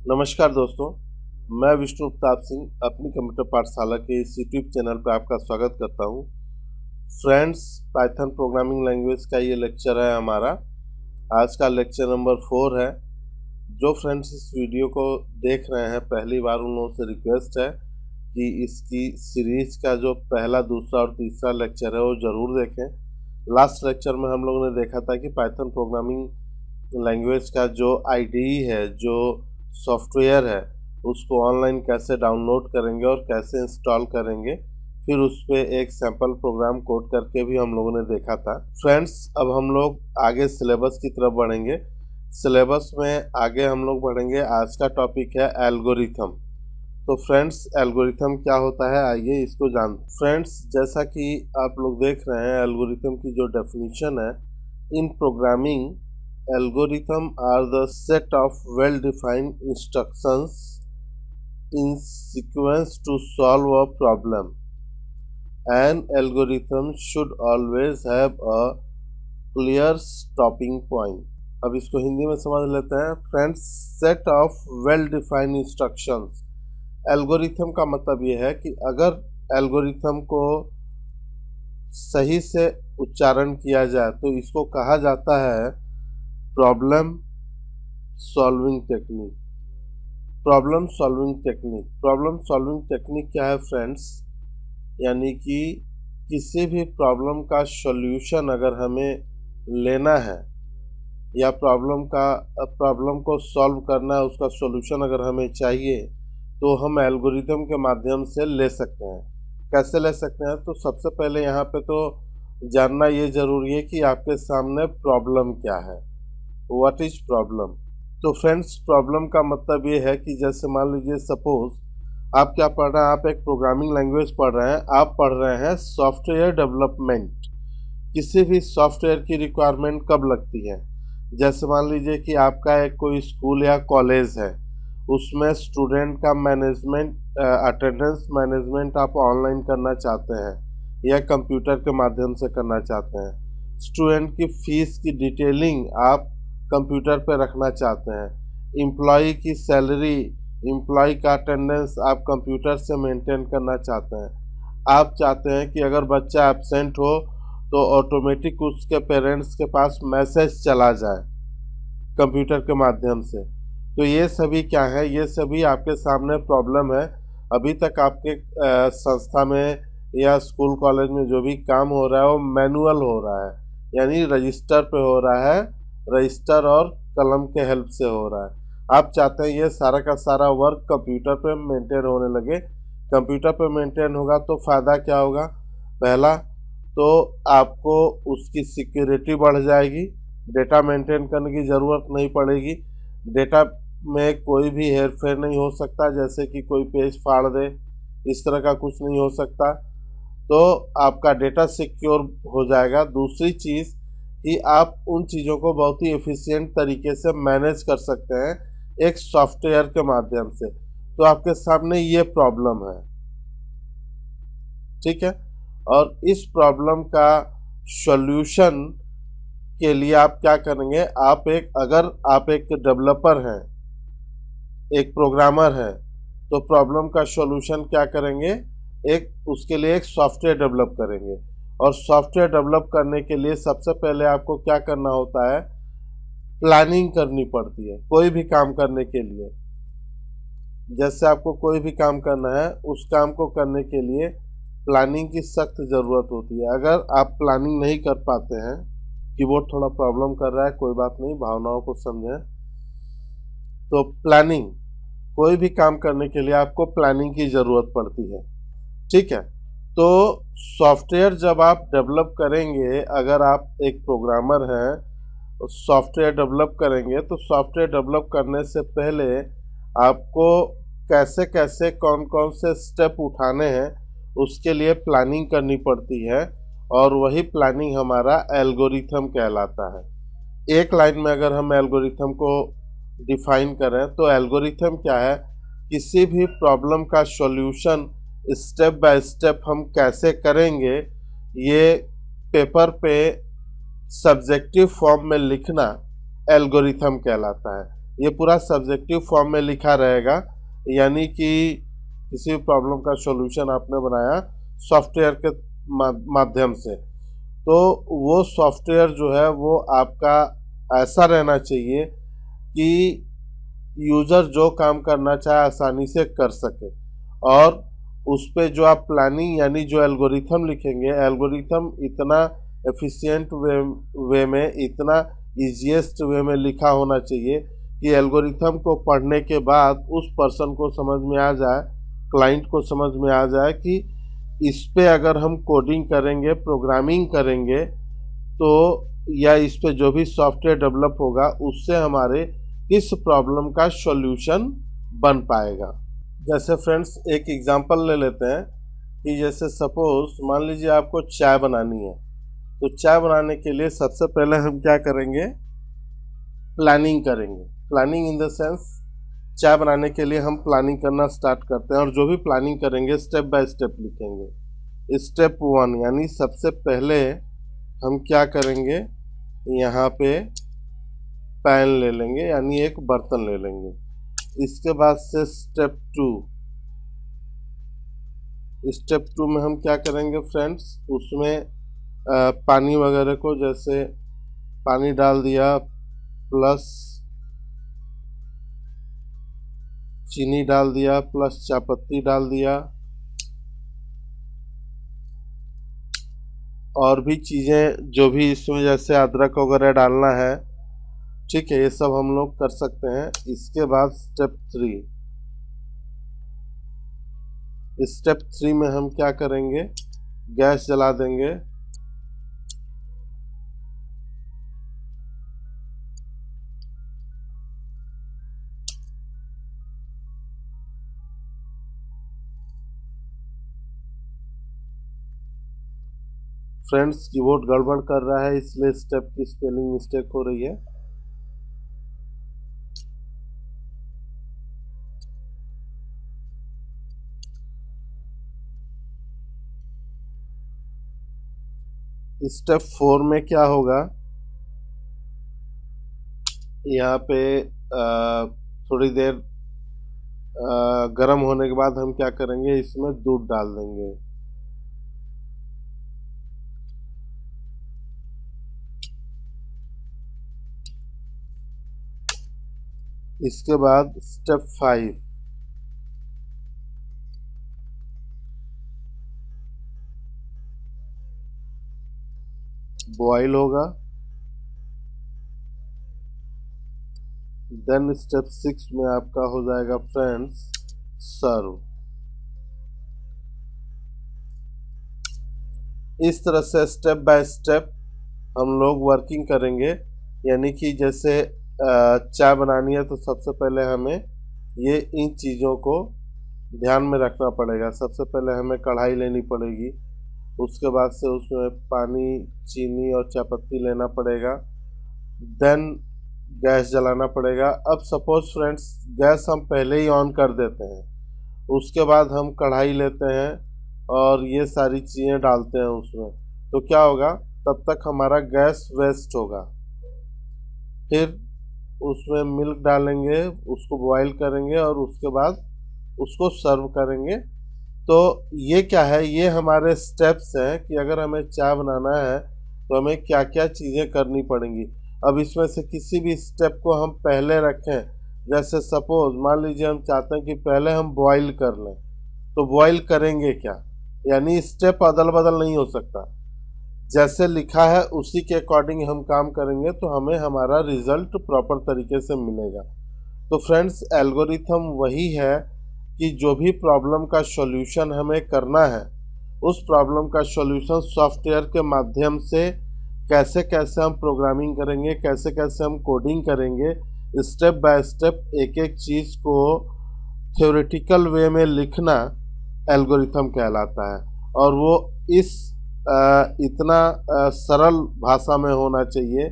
नमस्कार दोस्तों, मैं विष्णु प्रताप सिंह अपनी कंप्यूटर पाठशाला के इस यूट्यूब चैनल पर आपका स्वागत करता हूं। फ्रेंड्स, पाइथन प्रोग्रामिंग लैंग्वेज का ये लेक्चर है हमारा। आज का लेक्चर नंबर 4 है। जो फ्रेंड्स इस वीडियो को देख रहे हैं पहली बार, उन लोगों से रिक्वेस्ट है कि इसकी सीरीज का जो पहला, दूसरा और तीसरा लेक्चर है वो ज़रूर देखें। लास्ट लेक्चर में हम लोगों ने देखा था कि पाइथन प्रोग्रामिंग लैंग्वेज का जो आईडीई है, जो सॉफ्टवेयर है, उसको ऑनलाइन कैसे डाउनलोड करेंगे और कैसे इंस्टॉल करेंगे, फिर उस पर एक सैम्पल प्रोग्राम कोड करके भी हम लोगों ने देखा था। फ्रेंड्स, अब हम लोग आगे सिलेबस की तरफ बढ़ेंगे। सिलेबस में आगे हम लोग बढ़ेंगे। आज का टॉपिक है एल्गोरिथम। तो फ्रेंड्स, एल्गोरिथम क्या होता है, आइए इसको जानते। फ्रेंड्स, जैसा कि आप लोग देख रहे हैं, एल्गोरिथम की जो डेफिनेशन है, इन programming algorithm are the set of well-defined instructions in sequence to solve a problem. An algorithm should always have a clear stopping point. अब इसको हिंदी में समझ लेते हैं। Friends, set of well defined instructions. Algorithm का मतलब ये है कि अगर एल्गोरिथम को सही से उच्चारण किया जाए तो इसको कहा जाता है problem solving technique. Problem solving technique. Problem solving technique क्या है फ्रेंड्स? यानी कि किसी भी प्रॉब्लम का सॉल्यूशन अगर हमें लेना है या प्रॉब्लम को सॉल्व करना है, उसका सॉल्यूशन अगर हमें चाहिए, तो हम एल्गोरिथम के माध्यम से ले सकते हैं। कैसे ले सकते हैं? तो सबसे पहले यहाँ पे तो जानना ये ज़रूरी है कि आपके सामने प्रॉब्लम क्या है। What is problem? तो फ्रेंड्स, प्रॉब्लम का मतलब ये है कि जैसे मान लीजिए सपोज आप क्या पढ़ रहे हैं, आप एक प्रोग्रामिंग लैंग्वेज पढ़ रहे हैं, आप पढ़ रहे हैं सॉफ्टवेयर डेवलपमेंट। किसी भी सॉफ्टवेयर की रिक्वायरमेंट कब लगती है? जैसे मान लीजिए कि आपका एक कोई स्कूल या कॉलेज है, उसमें स्टूडेंट का मैनेजमेंट, अटेंडेंस मैनेजमेंट आप ऑनलाइन करना चाहते हैं या कंप्यूटर के माध्यम से करना चाहते हैं। स्टूडेंट की फीस की डिटेलिंग आप कंप्यूटर पे रखना चाहते हैं। एम्प्लॉय की सैलरी, एम्प्लॉय का अटेंडेंस आप कंप्यूटर से मेंटेन करना चाहते हैं। आप चाहते हैं कि अगर बच्चा एब्सेंट हो तो ऑटोमेटिक उसके पेरेंट्स के पास मैसेज चला जाए कंप्यूटर के माध्यम से। तो ये सभी क्या है? ये सभी आपके सामने प्रॉब्लम है। अभी तक आपके संस्था में या स्कूल कॉलेज में जो भी काम हो रहा है वो मैनुअल हो रहा है, यानी रजिस्टर पे हो रहा है, रजिस्टर और कलम के हेल्प से हो रहा है। आप चाहते हैं ये सारा का सारा वर्क कंप्यूटर पे मेंटेन होने लगे। कंप्यूटर पे मेंटेन होगा तो फ़ायदा क्या होगा? पहला तो आपको उसकी सिक्योरिटी बढ़ जाएगी, डेटा मेंटेन करने की ज़रूरत नहीं पड़ेगी, डेटा में कोई भी हेर फेर नहीं हो सकता, जैसे कि कोई पेज फाड़ दे, इस तरह का कुछ नहीं हो सकता। तो आपका डेटा सिक्योर हो जाएगा। दूसरी चीज़ कि आप उन चीज़ों को बहुत ही एफिशिएंट तरीके से मैनेज कर सकते हैं एक सॉफ्टवेयर के माध्यम से। तो आपके सामने ये प्रॉब्लम है, ठीक है। और इस प्रॉब्लम का सॉल्यूशन के लिए आप क्या करेंगे? अगर आप एक डेवलपर हैं, एक प्रोग्रामर हैं, तो प्रॉब्लम का सॉल्यूशन क्या करेंगे? उसके लिए एक सॉफ्टवेयर डेवलप करेंगे। और सॉफ्टवेयर डेवलप करने के लिए सबसे पहले आपको क्या करना होता है? प्लानिंग करनी पड़ती है कोई भी काम करने के लिए। जैसे आपको कोई भी काम करना है, उस काम को करने के लिए प्लानिंग की सख्त ज़रूरत होती है। अगर आप प्लानिंग नहीं कर पाते हैं, कीबोर्ड थोड़ा प्रॉब्लम कर रहा है, कोई बात नहीं, भावनाओं को समझें। तो प्लानिंग, कोई भी काम करने के लिए आपको प्लानिंग की ज़रूरत पड़ती है, ठीक है। तो सॉफ्टवेयर जब आप डेवलप करेंगे, अगर आप एक प्रोग्रामर हैं, सॉफ्टवेयर डेवलप करेंगे, तो सॉफ्टवेयर डेवलप करने से पहले आपको कैसे कैसे कौन कौन से स्टेप उठाने हैं, उसके लिए प्लानिंग करनी पड़ती है। और वही प्लानिंग हमारा एल्गोरिथम कहलाता है। एक लाइन में अगर हम एल्गोरिथम को डिफाइन करें तो एल्गोरिथम क्या है? किसी भी प्रॉब्लम का सॉल्यूशन स्टेप बाय स्टेप हम कैसे करेंगे, ये पेपर पे सब्जेक्टिव फॉर्म में लिखना एल्गोरिथम कहलाता है। ये पूरा सब्जेक्टिव फॉर्म में लिखा रहेगा, यानी कि किसी भी प्रॉब्लम का सॉल्यूशन आपने बनाया सॉफ्टवेयर के माध्यम से, तो वो सॉफ्टवेयर जो है वो आपका ऐसा रहना चाहिए कि यूज़र जो काम करना चाहे आसानी से कर सके। और उस पे जो आप प्लानिंग यानी जो एल्गोरिथम लिखेंगे, एल्गोरिथम इतना एफिशिएंट वे में, इतना ईजीएस्ट वे में लिखा होना चाहिए कि एल्गोरिथम को पढ़ने के बाद उस पर्सन को समझ में आ जाए, क्लाइंट को समझ में आ जाए कि इस पे अगर हम कोडिंग करेंगे, प्रोग्रामिंग करेंगे, तो या इस पे जो भी सॉफ्टवेयर डेवलप होगा उससे हमारे किस प्रॉब्लम का सॉल्यूशन बन पाएगा। जैसे फ्रेंड्स एक एग्जांपल ले लेते हैं कि जैसे सपोज मान लीजिए आपको चाय बनानी है, तो चाय बनाने के लिए सबसे पहले हम क्या करेंगे, प्लानिंग करेंगे। प्लानिंग इन द सेंस चाय बनाने के लिए हम प्लानिंग करना स्टार्ट करते हैं, और जो भी प्लानिंग करेंगे स्टेप बाय स्टेप लिखेंगे। स्टेप 1 यानी सबसे पहले हम क्या करेंगे, यहाँ पे पैन ले लेंगे यानी एक बर्तन ले लेंगे। इसके बाद से स्टेप 2 में हम क्या करेंगे फ्रेंड्स, उसमें पानी वगैरह को, जैसे पानी डाल दिया प्लस चीनी डाल दिया प्लस चायपत्ती डाल दिया, और भी चीज़ें जो भी इसमें जैसे अदरक वगैरह डालना है, ठीक है, ये सब हम लोग कर सकते हैं। इसके बाद स्टेप 3 में हम क्या करेंगे, गैस जला देंगे। फ्रेंड्स कीबोर्ड गड़बड़ कर रहा है, इसलिए स्टेप की स्पेलिंग मिस्टेक हो रही है। स्टेप 4 में क्या होगा, यहाँ पे थोड़ी देर गर्म होने के बाद हम क्या करेंगे, इसमें दूध डाल देंगे। इसके बाद स्टेप 5 बॉईल होगा। देन स्टेप 6 में आपका हो जाएगा फ्रेंड्स सर्व। इस तरह से स्टेप बाय स्टेप हम लोग वर्किंग करेंगे, यानी कि जैसे चाय बनानी है तो सबसे पहले हमें ये इन चीज़ों को ध्यान में रखना पड़ेगा। सबसे पहले हमें कढ़ाई लेनी पड़ेगी, उसके बाद से उसमें पानी, चीनी और चायपत्ती लेना पड़ेगा। देन गैस जलाना पड़ेगा। अब सपोज फ्रेंड्स गैस हम पहले ही ऑन कर देते हैं, उसके बाद हम कढ़ाई लेते हैं और ये सारी चीज़ें डालते हैं उसमें, तो क्या होगा, तब तक हमारा गैस वेस्ट होगा। फिर उसमें मिल्क डालेंगे, उसको बॉईल करेंगे और उसके बाद उसको सर्व करेंगे। तो ये क्या है, ये हमारे स्टेप्स हैं कि अगर हमें चाय बनाना है तो हमें क्या क्या चीज़ें करनी पड़ेंगी। अब इसमें से किसी भी स्टेप को हम पहले रखें, जैसे सपोज मान लीजिए हम चाहते हैं कि पहले हम बॉईल कर लें, तो बॉईल करेंगे क्या, यानी स्टेप अदल बदल नहीं हो सकता। जैसे लिखा है उसी के अकॉर्डिंग हम काम करेंगे तो हमें हमारा रिजल्ट प्रॉपर तरीके से मिलेगा। तो फ्रेंड्स एल्गोरिथम वही है कि जो भी प्रॉब्लम का सॉल्यूशन हमें करना है, उस प्रॉब्लम का सॉल्यूशन सॉफ्टवेयर के माध्यम से कैसे कैसे हम प्रोग्रामिंग करेंगे, कैसे कैसे हम कोडिंग करेंगे, स्टेप बाय स्टेप एक एक चीज़ को थ्योरेटिकल वे में लिखना एल्गोरिथम कहलाता है। और वो इस इतना सरल भाषा में होना चाहिए,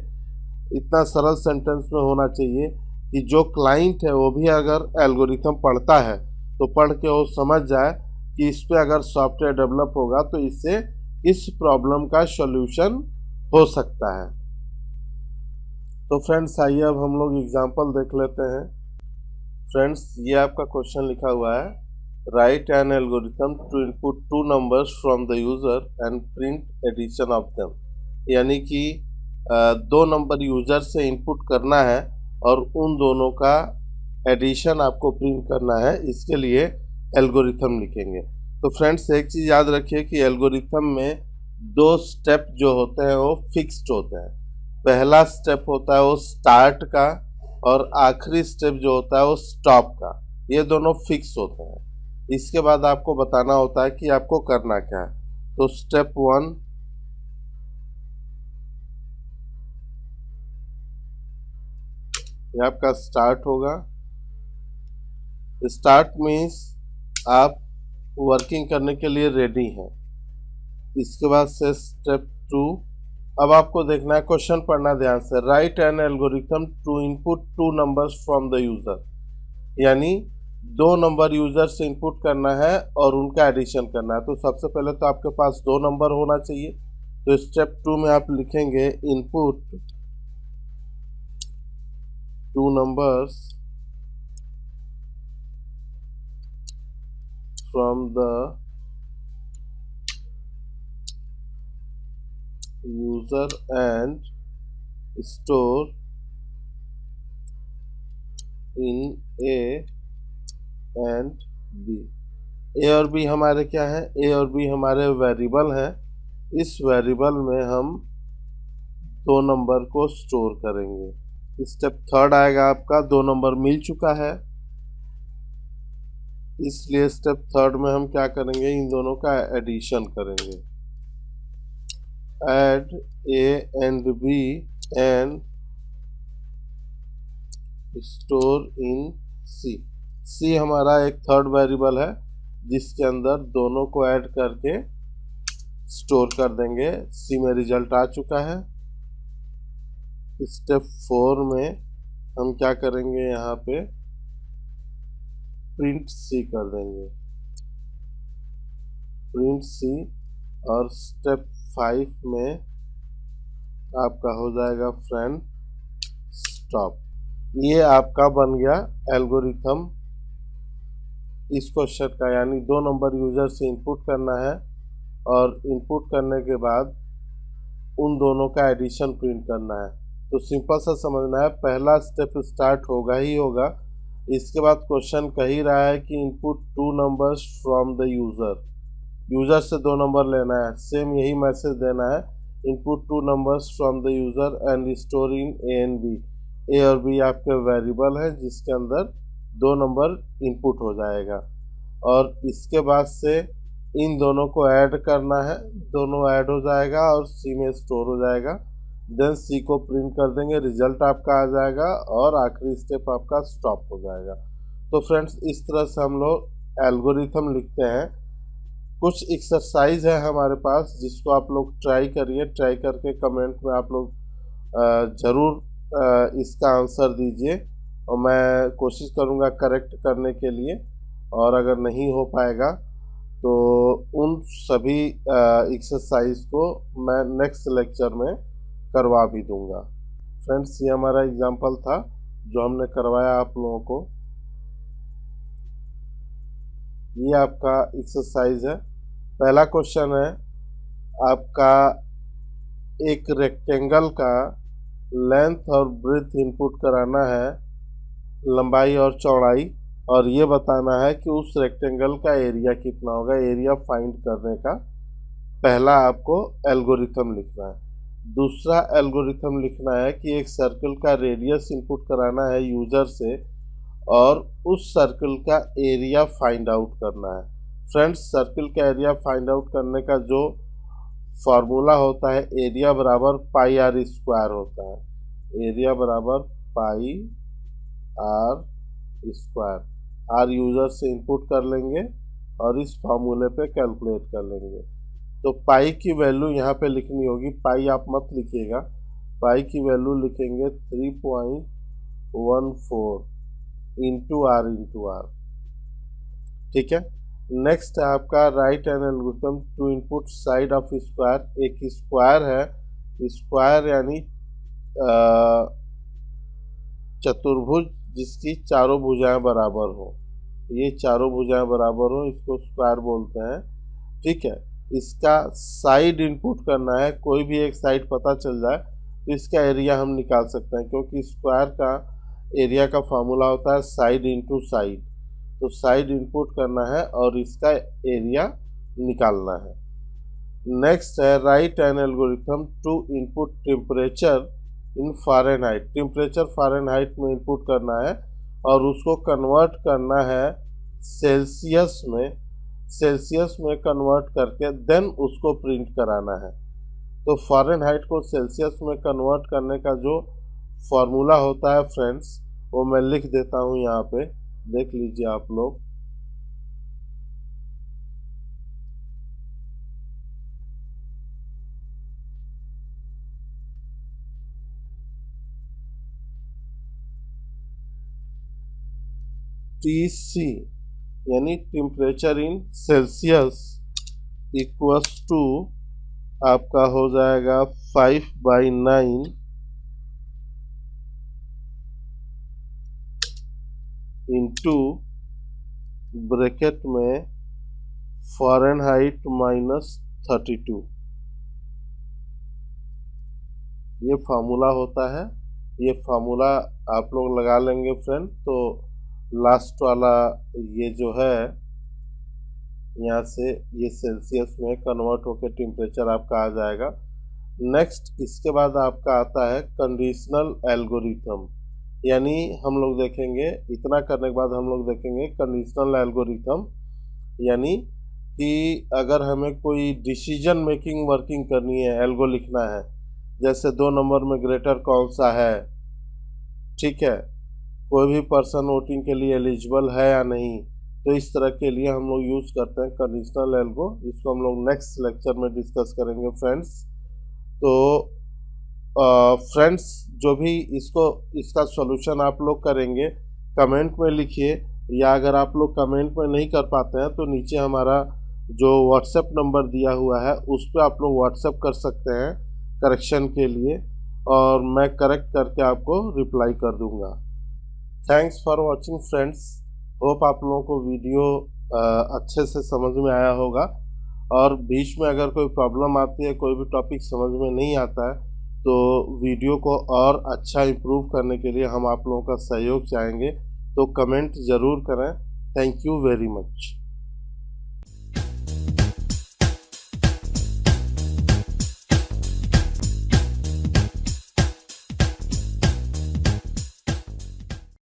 इतना सरल सेंटेंस में होना चाहिए कि जो क्लाइंट है वो भी अगर एल्गोरिथम पढ़ता है तो पढ़ के वो समझ जाए कि इस पे अगर सॉफ्टवेयर डेवलप होगा तो इससे इस प्रॉब्लम का सॉल्यूशन हो सकता है। तो फ्रेंड्स आइए अब हम लोग एग्जांपल देख लेते हैं। फ्रेंड्स ये आपका क्वेश्चन लिखा हुआ है, write an algorithm to input two numbers from the user and print addition of them. यानी कि दो नंबर यूजर से इनपुट करना है और उन दोनों का एडिशन आपको प्रिंट करना है, इसके लिए एल्गोरिथम लिखेंगे। तो फ्रेंड्स एक चीज़ याद रखिए कि एल्गोरिथम में दो स्टेप जो होते हैं वो फिक्स्ड होते हैं। पहला स्टेप होता है वो स्टार्ट का और आखिरी स्टेप जो होता है वो स्टॉप का। ये दोनों फिक्स होते हैं। इसके बाद आपको बताना होता है कि आपको करना क्या है। तो स्टेप 1 ये आपका स्टार्ट होगा। स्टार्ट मीन्स आप वर्किंग करने के लिए रेडी हैं। इसके बाद से स्टेप 2, अब आपको देखना है, क्वेश्चन पढ़ना ध्यान से। Write an algorithm to input two numbers from the user, यानी दो नंबर यूजर से इनपुट करना है और उनका एडिशन करना है। तो सबसे पहले तो आपके पास दो नंबर होना चाहिए। तो स्टेप 2 में आप लिखेंगे input two numbers from the user and store in A and B। A और B हमारे क्या है? A और B हमारे वेरिएबल हैं। इस वेरिएबल में हम दो नंबर को स्टोर करेंगे। स्टेप 3 आएगा आपका, दो नंबर मिल चुका है, इसलिए स्टेप 3 में हम क्या करेंगे, इन दोनों का एडिशन करेंगे। add A and B and store in C। C हमारा एक थर्ड वेरिएबल है जिसके अंदर दोनों को ऐड करके स्टोर कर देंगे। C में रिजल्ट आ चुका है। स्टेप 4 में हम क्या करेंगे, यहाँ पे प्रिंट C कर देंगे, प्रिंट C। और स्टेप 5 में आपका हो जाएगा फ्रेंड स्टॉप। ये आपका बन गया एल्गोरिथम इस क्वेश्चन का, यानी दो नंबर यूजर से इनपुट करना है और इनपुट करने के बाद उन दोनों का एडिशन प्रिंट करना है। तो सिंपल सा समझना है, पहला स्टेप स्टार्ट होगा ही होगा। इसके बाद क्वेश्चन कह ही रहा है कि input two numbers from the user, user से दो नंबर लेना है। सेम यही मैसेज देना है, input two numbers from the user and store in A and B. A और बी आपके वेरिएबल है जिसके अंदर दो नंबर इनपुट हो जाएगा और इसके बाद से इन दोनों को ऐड करना है, दोनों ऐड हो जाएगा और सी में स्टोर हो जाएगा। देन सी को प्रिंट कर देंगे, रिजल्ट आपका आ जाएगा और आखिरी स्टेप आपका स्टॉप हो जाएगा। तो फ्रेंड्स इस तरह से हम लोग एल्गोरिथम लिखते हैं। कुछ एक्सरसाइज है हमारे पास जिसको आप लोग ट्राई करिए, ट्राई करके कमेंट में आप लोग ज़रूर इसका आंसर दीजिए और मैं कोशिश करूँगा करेक्ट करने के लिए। और अगर नहीं हो पाएगा तो उन सभी एक्सरसाइज को मैं नेक्स्ट लेक्चर में करवा भी दूंगा। फ्रेंड्स ये हमारा एग्जाम्पल था जो हमने करवाया आप लोगों को। ये आपका एक्सरसाइज है। पहला क्वेश्चन है आपका, एक रेक्टेंगल का लेंथ और ब्रेथ इनपुट कराना है, लंबाई और चौड़ाई, और ये बताना है कि उस रेक्टेंगल का एरिया कितना होगा। एरिया फाइंड करने का पहला आपको एल्गोरिथम लिखना है। दूसरा एल्गोरिथम लिखना है कि एक सर्कल का रेडियस इनपुट कराना है यूजर से और उस सर्कल का एरिया फाइंड आउट करना है। फ्रेंड्स सर्कल का एरिया फाइंड आउट करने का जो फॉर्मूला होता है, एरिया बराबर पाई आर स्क्वायर होता है। एरिया बराबर पाई आर स्क्वायर। आर यूजर से इनपुट कर लेंगे और इस फार्मूले पे कैलकुलेट कर लेंगे। तो पाई की वैल्यू यहाँ पे लिखनी होगी, पाई आप मत लिखिएगा, पाई की वैल्यू लिखेंगे 3.14 इंटू आर। ठीक है। नेक्स्ट है आपका write an algorithm to input side of square. एक स्क्वायर है, स्क्वायर यानी चतुर्भुज जिसकी चारों भुजाएं बराबर हो, ये चारों भुजाएं बराबर हो, इसको स्क्वायर बोलते हैं। ठीक है, इसका साइड इनपुट करना है, कोई भी एक साइड पता चल जाए तो इसका एरिया हम निकाल सकते हैं, क्योंकि स्क्वायर का एरिया का फॉर्मूला होता है साइड इंटू साइड। तो साइड इनपुट करना है और इसका एरिया निकालना है। नेक्स्ट है write an algorithm to input temperature in Fahrenheit. Temperature Fahrenheit में इनपुट करना है और उसको कन्वर्ट करना है सेल्सियस में कन्वर्ट करके देन उसको प्रिंट कराना है। तो फ़ारेनहाइट को सेल्सियस में कन्वर्ट करने का जो फॉर्मूला होता है फ्रेंड्स, वो मैं लिख देता हूँ यहाँ पे, देख लीजिए आप लोग। TC यानी temperature in Celsius equals to आपका हो जाएगा 5/9 इंटू ब्रैकेट में फ़ारेनहाइट -32। ये फार्मूला होता है, ये फार्मूला आप लोग लगा लेंगे फ्रेंड। तो लास्ट वाला ये जो है यहाँ से ये सेल्सियस में कन्वर्ट होकर टेम्परेचर आपका आ जाएगा। नेक्स्ट इसके बाद आपका आता है कंडीशनल एल्गोरिथम, यानी हम लोग देखेंगे, इतना करने के बाद हम लोग देखेंगे कंडीशनल एल्गोरिथम, यानी कि अगर हमें कोई डिसीजन मेकिंग वर्किंग करनी है, एल्गो लिखना है, जैसे 2 नंबर में ग्रेटर कौन सा है, ठीक है, कोई भी पर्सन वोटिंग के लिए एलिजिबल है या नहीं, तो इस तरह के लिए हम लोग यूज़ करते हैं कंडीशनल एल्गो। इसको हम लोग नेक्स्ट लेक्चर में डिस्कस करेंगे फ्रेंड्स। तो फ्रेंड्स जो भी इसका सॉल्यूशन आप लोग करेंगे कमेंट में लिखिए, या अगर आप लोग कमेंट में नहीं कर पाते हैं तो नीचे हमारा जो व्हाट्सएप नंबर दिया हुआ है उस पर आप लोग व्हाट्सएप कर सकते हैं करेक्शन के लिए, और मैं करेक्ट करके आपको रिप्लाई कर दूंगा। Thanks for watching friends. Hope आप लोगों को वीडियो अच्छे से समझ में आया होगा, और बीच में अगर कोई प्रॉब्लम आती है, कोई भी टॉपिक समझ में नहीं आता है, तो वीडियो को और अच्छा इम्प्रूव करने के लिए हम आप लोगों का सहयोग चाहेंगे, तो कमेंट ज़रूर करें। Thank you very much.